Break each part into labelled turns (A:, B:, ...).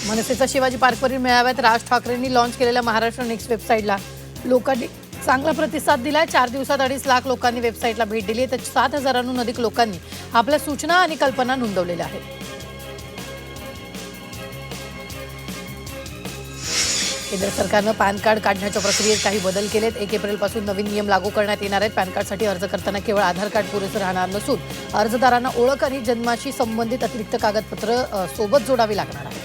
A: मनसेचा शिवाजी पार्कवरील मेळाव्यात राज ठाकरेंनी लॉन्च केलेल्या महाराष्ट्र नेक्स्ट वेबसाईटला लोकांनी चांगला प्रतिसाद दिलाय। 4 दिवसात 2.5 लाख लोकांनी वेबसाईटला भेट दिली, तर 7,000हून अधिक लोकांनी आपल्या सूचना आणि कल्पना नोंदवलेल्या आहेत। केंद्र सरकारनं पॅन कार्ड काढण्याच्या प्रक्रियेत काही बदल केलेत। 1 एप्रिलपासून नवीन नियम लागू करण्यात येणार आहेत। पॅन कार्डसाठी अर्ज करताना केवळ आधार कार्ड पुरेसं राहणार नसून अर्जदारांना ओळख आणि जन्माशी संबंधित अतिरिक्त कागदपत्र सोबत जोडावी लागणार आहेत।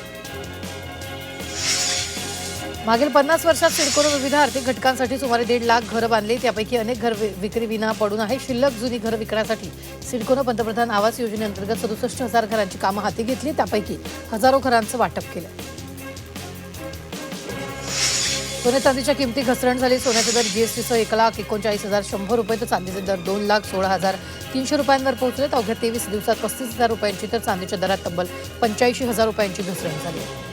A: मागील 50 वर्षात सिडकोनं विविध आर्थिक घटकांसाठी सुमारे 1.5 लाख घरं बांधली, त्यापैकी अनेक घर विक्री विना पडून आहे। शिल्लक जुनी घरं विकण्यासाठी सिडकोनं पंतप्रधान आवास योजनेअंतर्गत 67,000 घरांची कामं हाती घेतली, त्यापैकी हजारो घरांचं वाटप केलं। सोने चांदीच्या किमती घसरण झाली। सोन्याचा दर जीएसटीसह 1,39,100 रुपये, तर चांदीचे दर 2,16,300 रुपयांवर पोहोचले। अवघ्या 23 दिवसात 35,000 रुपयांची तर चांदीच्या दरात तब्बल 85,000 रुपयांची घसरण झाली आहे।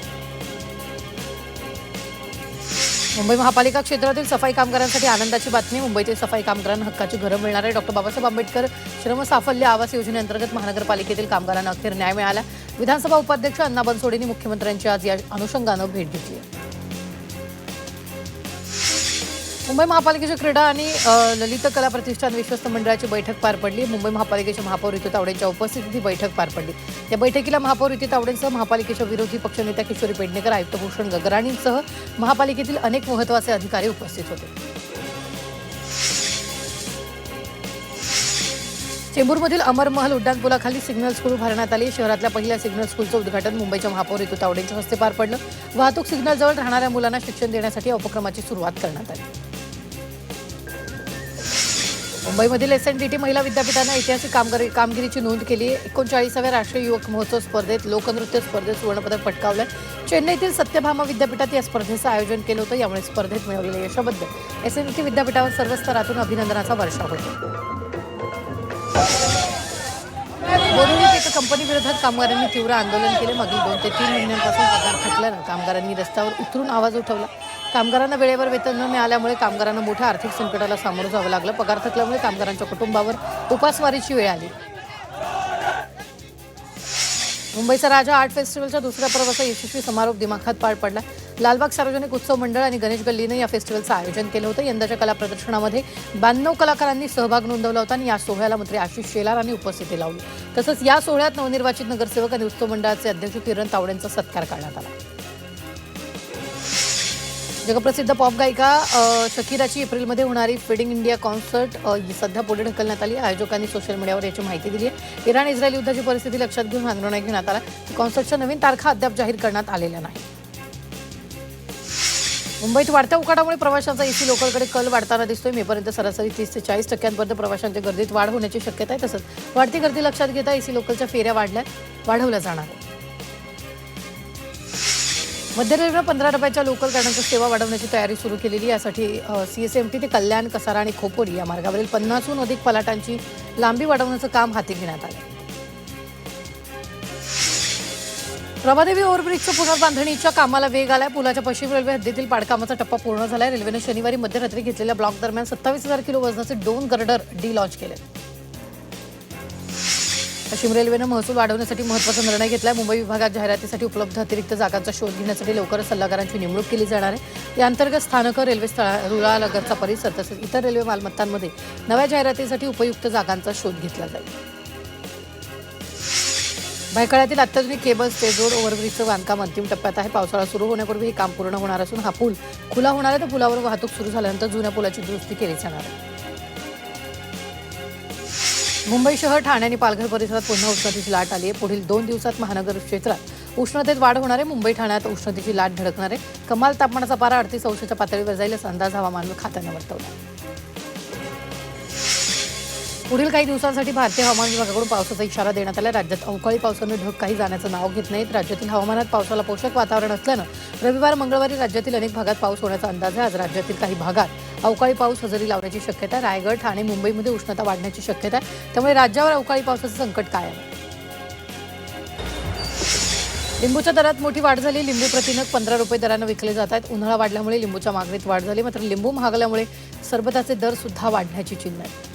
A: मुंबई महापालिका क्षेत्रातील सफाई कामगारांसाठी आनंदाची बातमी। मुंबईतील सफाई कामगारांना हक्काची घरं मिळणार आहे। डॉ. बाबासाहेब आंबेडकर श्रम साफल्य आवास योजनेअंतर्गत महानगरपालिकेतील कामगारांना अखेर न्याय मिळाला। विधानसभा उपाध्यक्ष अण्णा बनसोडेंनी मुख्यमंत्र्यांची आज या अनुषंगानं भेट घेतली आहे। मुंबई महापालिकेच्या क्रीडा आणि ललित कला प्रतिष्ठान विश्वस्त मंडळाची बैठक पार पडली। मुंबई महापालिकेच्या महापौर ऋतू तावडेंच्या उपस्थितीत ही बैठक पार पडली। या बैठकीला महापौर ऋतू तावडेंसह महापालिकेच्या विरोधी पक्षनेत्या किशोरी पेडणेकर, आयुक्त भूषण गगराणींसह महापालिकेतील अनेक महत्त्वाचे अधिकारी उपस्थित होते। चेंबूरमधील अमरमहल उड्डाणपुलाखाली सिग्नल स्कूल उभारण्यात आली। शहरातल्या पहिल्या सिग्नल स्कूलचं उद्घाटन मुंबईच्या महापौर ऋतू तावडेंच्या हस्ते पार पडलं। वाहतूक सिग्नलजवळ राहणाऱ्या मुलांना शिक्षण देण्यासाठी या उपक्रमाची सुरुवात करण्यात आली। मुंबईमधील एसएनडीटी महिला विद्यापीठानं ऐतिहासिक कामगिरीची नोंद केली आहे। 39व्या राष्ट्रीय युवक महोत्सव स्पर्धेत लोकनृत्य स्पर्धेत सुवर्णपदक पटकावलंय। चेन्नईतील सत्यभामा विद्यापीठात या स्पर्धेचं आयोजन केलं होतं। यामुळे स्पर्धेत मिळवलेल्या यशाबद्दल एसएनडीटी विद्यापीठावर सर्व स्तरातून अभिनंदनाचा वर्षाव होतो। बोरिवलीत एका कंपनीविरोधात कामगारांनी तीव्र आंदोलन केले। मागील 2 ते 3 महिन्यांपासून पगार थकल्यानं कामगारांनी रस्त्यावर उतरून आवाज उठवला। कामगारांना वेळेवर वेतन न मिळाल्यामुळे कामगारांना मोठ्या आर्थिक संकटाला सामोरं जावं लागलं। पगार थकल्यामुळे कामगारांच्या कुटुंबावर उपासमारीची वेळ आली। मुंबईचा राजा आर्ट फेस्टिवलच्या दुसऱ्या पर्वाचा यशस्वी समारोप दिमाखात पार पडला। लालबाग सार्वजनिक उत्सव मंडळ आणि गणेश गल्लीनं या फेस्टिवलचं आयोजन केलं होतं। यंदाच्या कला प्रदर्शनामध्ये 92 कलाकारांनी सहभाग नोंदवला होता आणि या सोहळ्याला मंत्री आशिष शेलार यांनी उपस्थिती लावली। तसंच या सोहळ्यात नवनिर्वाचित नगरसेवक आणि उत्सव मंडळाचे अध्यक्ष किरण तावडेंचा सत्कार करण्यात आला। जगप्रसिद्ध पॉप गायिका शकीराची एप्रिलमध्ये होणारी फीडिंग इंडिया कॉन्सर्ट सध्या पुढे ढकलण्यात आली। आयोजकांनी सोशल मीडियावर याची माहिती दिली आहे। इराण इस्रायल युद्धाची परिस्थिती लक्षात घेऊन हा निर्णय घेण्यात आला। कॉन्सर्टच्या नवीन तारखा अद्याप जाहीर करण्यात आलेल्या नाही। मुंबईत वाढत्या उकाडामुळे प्रवाशांचा एसी लोकलकडे कल वाढताना दिसतोय। मेपर्यंत सरासरी 30 ते 40% प्रवाशांच्या गर्दीत वाढ होण्याची शक्यता आहे। तसंच वाढती गर्दी लक्षात घेता एसी लोकलच्या फेऱ्या वाढवल्या जाणार आहेत। मध्य रेल्वे 15 रुपयाच्या लोकल गाड्यांची सेवा वाढवण्याची तयारी सुरू केलेली। यासाठी सीएसएमटी ते कल्याण, कसारा आणि खोपोली या मार्गावरील 50हून अधिक फलाटांची लांबी वाढवण्याचं काम हाती घेण्यात आलं। प्रभादेवी ओव्हरब्रिजच्या पुनर्बांधणीच्या कामाला वेग आलाय। पुलाच्या पश्चिम रेल्वे हद्दीतील पाडकामाचा टप्पा पूर्ण झालाय। रेल्वेने शनिवारी मध्यरात्री घेतलेल्या ब्लॉक दरम्यान 27,000 किलो वजनाचे 2 गर्डर लॉन्च केले। पश्चिम रेल्वेनं महसूल वाढवण्यासाठी महत्त्वाचा निर्णय घेतलाय। मुंबई विभागात जाहिरातीसाठी उपलब्ध अतिरिक्त जागांचा शोध घेण्यासाठी लवकरच सल्लागारांची नेमणूक केली जाणार आहे। या अंतर्गत स्थानकं, रेल्वे रुळालगतचा परिसर तसेच इतर रेल्वे मालमत्तांमध्ये नव्या जाहिरातीसाठी उपयुक्त जागांचा शोध घेतला जाईल। भायखळ्यातील अत्याधुनिक केबल स्टेज रोड ओव्हरब्रिजचं बांधकाम अंतिम टप्प्यात आहे। पावसाळा सुरू होण्यापूर्वी हे काम पूर्ण होणार असून हा पूल खुला होणार आहे। तर पुलावर वाहतूक सुरू झाल्यानंतर जुन्या पुलाची दुरुस्ती केली जाणार आहे। मुंबई शहर, ठाणे आणि पालघर परिसरात पुन्हा उष्णतेची लाट आली आहे। पुढील 2 दिवसात महानगर क्षेत्रात उष्णतेत वाढ होणार आहे। मुंबई, ठाण्यात उष्णतेची लाट धडकणार आहे। कमाल तापमानाचा पारा 38°च्या पातळीवर जाईल असा अंदाज हवामान खात्यानं वर्तवला। पुढील काही दिवसांसाठी भारतीय हवामान विभागाकडून पावसाचा इशारा देण्यात आला। राज्यात अवकाळी पावसाने ढग काही जाण्याचं नाव घेत नाहीत। राज्यातील हवामानात पावसाला पोषक वातावरण असल्यानं रविवार, मंगळवारी राज्यातील अनेक भागात पाऊस होण्याचा अंदाज आहे। आज राज्यातील काही भागात अवकाळी पाऊस हजेरी लावण्याची शक्यता आहे। रायगड, ठाणे, मुंबईमध्ये उष्णता वाढण्याची शक्यता आहे। त्यामुळे राज्यावर अवकाळी पावसाचं संकट कायम आहे। लिंबूच्या दरात मोठी वाढ झाली। लिंबू प्रतिनग 15 रुपये दरानं विकले जात आहेत। उन्हाळा वाढल्यामुळे लिंबूच्या मागणीत वाढ झाली। मात्र लिंबू महागल्यामुळे सरबताचे दर सुद्धा वाढण्याची चिन्ह आहेत।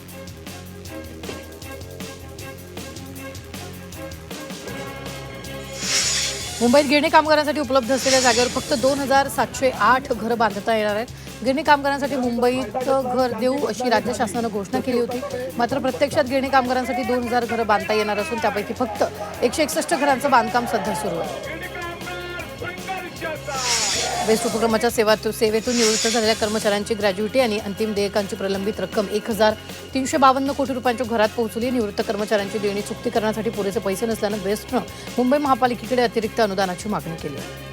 A: मुंबईत गिरणी कामगारांसाठी उपलब्ध असलेल्या जागेवर फक्त 2,708 घरं बांधता येणार आहेत। गिरणी कामगारांसाठी मुंबईत घर देऊ अशी राज्य शासनानं घोषणा केली होती। मात्र प्रत्यक्षात गिरणी कामगारांसाठी 2,000 घरं बांधता येणार असून त्यापैकी फक्त 161 घरांचं बांधकाम सध्या सुरू आहे। बेस्ट उपक्रमाच्या सेवेतून निवृत्त झालेल्या कर्मचाऱ्यांची ग्रॅज्युइटी आणि अंतिम देयकांची प्रलंबित रक्कम 1,352 कोटी रुपयांच्या घरात पोहोचली। निवृत्त कर्मचाऱ्यांची देणी चुकती करण्यासाठी पुरेसे पैसे नसल्यानं बेस्टनं मुंबई महापालिकेकडे अतिरिक्त अनुदानाची मागणी केली आहे।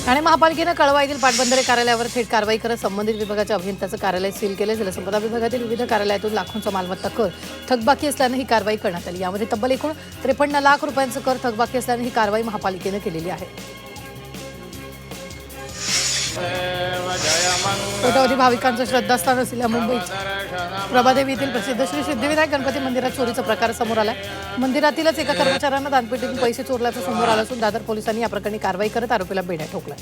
A: ठाणे महापालिकेनं कळवा येथील पाटबंधारे कार्यालयावर थेट कारवाई करत संबंधित विभागाच्या अभियंत्याचं कार्यालय सील केले। जलसंपदा विभागातील विविध कार्यालयातून लाखोंचा मालमत्ता कर थकबाकी असल्यानं ही कारवाई करण्यात आली। यामध्ये तब्बल एकूण 53 लाख रुपयांचं कर थकबाकी असल्यानं ही कारवाई महापालिकेनं केलेली आहे। कोट्यावधी भाविकांचं श्रद्धास्थान असलेल्या मुंबईत प्रभादेवी येथील प्रसिद्ध श्री सिद्धिविनायक गणपती मंदिरात चोरीचा प्रकार समोर आला। मंदिरातीलच एका कर्मचाऱ्यानं दानपेटीतून पैसे चोरल्याचं समोर आलं असून दादर पोलिसांनी या प्रकरणी कारवाई करत आरोपीला बेड्या ठोकल्या।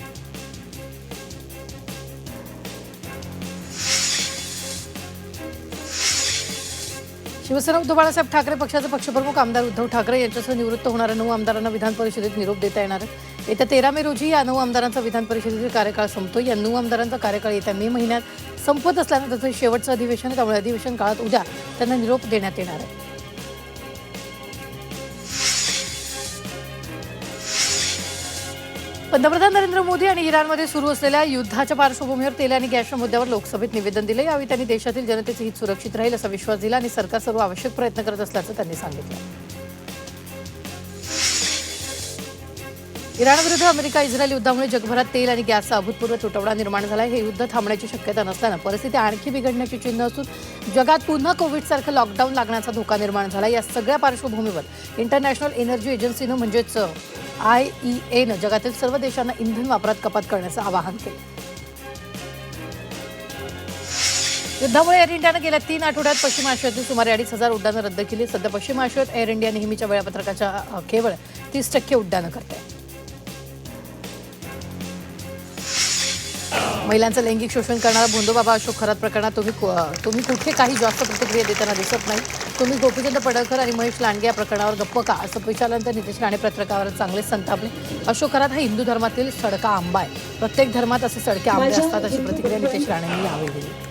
A: शिवसेना उद्धव बाळासाहेब ठाकरे पक्षाचे पक्षप्रमुख आमदार उद्धव ठाकरे यांच्यासह निवृत्त होणाऱ्या 9 आमदारांना विधान परिषदेत निरोप देता येणार आहे। येत्या 13 मे रोजी या 9 आमदारांचा विधान परिषदेतील कार्यकाळ संपतो। या 9 आमदारांचा कार्यकाळ येत्या मे महिन्यात संपत असल्यानं त्याचं शेवटचं अधिवेशन, त्यामुळे अधिवेशन काळात उद्या त्यांना निरोप देण्यात येणार आहे। पंतप्रधान नरेंद्र मोदी आणि इराणमध्ये सुरू असलेल्या युद्धाच्या पार्श्वभूमीवर तेल आणि गॅसच्या मुद्द्यावर लोकसभेत निवेदन दिले। यावेळी त्यांनी देशातील जनतेचे हित सुरक्षित राहील असा विश्वास दिला आणि सरकार सर्व आवश्यक प्रयत्न करत असल्याचं त्यांनी सांगितलं। इराणविरुद्ध अमेरिका इस्रायल युद्धामुळे जगभरात तेल आणि गॅसचा अभूतपूर्व तुटवडा निर्माण झाला आहे। हे युद्ध थांबण्याची शक्यता नसल्यानं परिस्थिती आणखी बिघडण्याची चिन्ह असून जगात पुन्हा कोविडसारखं लॉकडाऊन लागण्याचा धोका निर्माण झाला। या सगळ्या पार्श्वभूमीवर इंटरनॅशनल एनर्जी एजन्सीनं म्हणजेच IEAनं जगातील सर्व देशांना इंधन वापरात कपात करण्याचं आवाहन केलं। युद्धामुळे एअर इंडियानं गेल्या 3 आठवड्यात पश्चिम आशियातील सुमारे 2,500 उड्डाणं रद्द केली। सध्या पश्चिम आशियात एअर इंडिया नेहमीच्या वेळापत्रकाच्या केवळ 30% उड्डाणं करते। महिलांचं लैंगिक शोषण करणारा भोंदूबाबा अशोक खरात प्रकरणात तुम्ही कुठे काही जास्त प्रतिक्रिया देताना दिसत नाही। तुम्ही गोपीचंद पडळकर आणि महेश लांडगे या प्रकरणावर गप्प का असं विचारल्यानंतर नितेश राणे पत्रकारावर चांगलेच संतापले। अशोक खरात हा हिंदू धर्मातील सडका आंबा आहे। प्रत्येक धर्मात असे सडके आंबे असतात अशी प्रतिक्रिया नितेश राणेंनी यावेळी दिली।